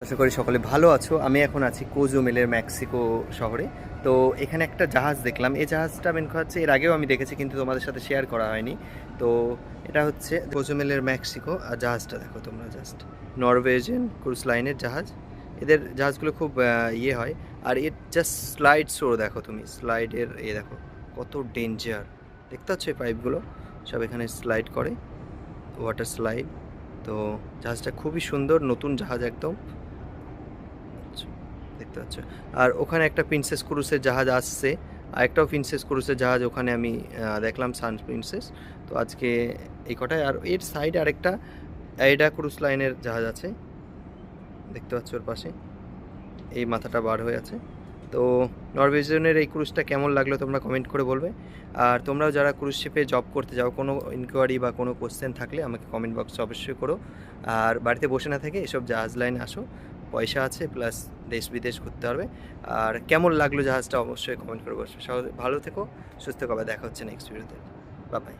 আশা করি সকলে ভালো আছো। আমি এখন আছি কোজুমেলের মেক্সিকো শহরে। তো এখানে একটা জাহাজ দেখলাম। এই জাহাজটা মেন কথা হচ্ছে এর আগেও আমি দেখেছি কিন্তু তোমাদের সাথে শেয়ার করা হয়নি। তো এটা হচ্ছে কোজুমেলের মেক্সিকো। আর জাহাজটা দেখো তোমরা জাস্ট নরওয়েজিয়ান ক্রুজ লাইনের জাহাজ। এদের জাহাজগুলো খুব ইয়ে হয়। আর এর জাস্ট স্লাইড শো দেখো তুমি, স্লাইডের দেখো কত ডেঞ্জার। দেখতে পাচ্ছ এই পাইপগুলো সব এখানে স্লাইড করে, ওয়াটার স্লাইড। তো জাহাজটা খুবই সুন্দর, নতুন জাহাজ একদম দেখতে পাচ্ছ। আর ওখানে একটা প্রিন্সেস ক্রুজের জাহাজ আসছে, আর একটাও প্রিন্সেস ক্রুজের জাহাজ ওখানে আমি দেখলাম, সান প্রিন্সেস। তো আজকে এই কটাই। আর এর সাইডে আরেকটা এইডা ক্রুজ লাইনের জাহাজ আছে, দেখতে পাচ্ছ ওর পাশে এই মাথাটা বার হয়ে আছে। তো নরওয়েজিয়ানের এই ক্রুজটা কেমন লাগলো তোমরা কমেন্ট করে বলবে। আর তোমরাও যারা ক্রুজ শিপে জব করতে যাও, কোনো ইনকোয়ারি বা কোনো কোশ্চেন থাকলে আমাকে কমেন্ট বক্সে অবশ্যই করো। আর বাড়িতে বসে না থেকে এসব জাহাজ লাইনে আসো, পয়সা আছে প্লাস দেশ বিদেশ ঘুরতে পারবে। আর কেমন লাগলো জাহাজটা অবশ্যই কমেন্ট করে বসবে। ভালো থেকো, সুস্থ থাকো, দেখা হচ্ছে নেক্সট ভিডিওতে। Bye bye.